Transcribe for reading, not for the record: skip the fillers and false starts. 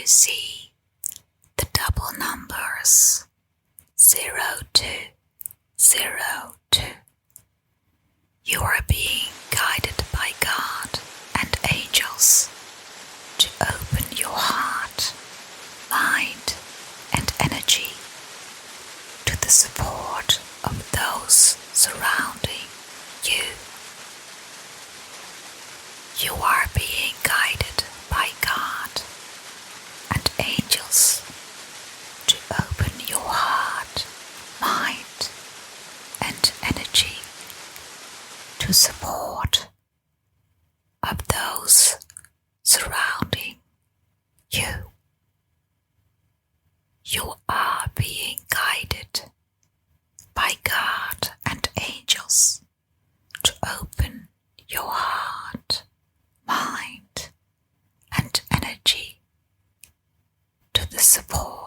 you see the double numbers 0202. You are being guided by God and angels to open your heart, mind, and energy to the support of those surrounding you. You are being guided by God and angels to open your heart, mind, and energy to support of those surrounding you. You are being guided by God and angels to open your heart, mind, and energy to the support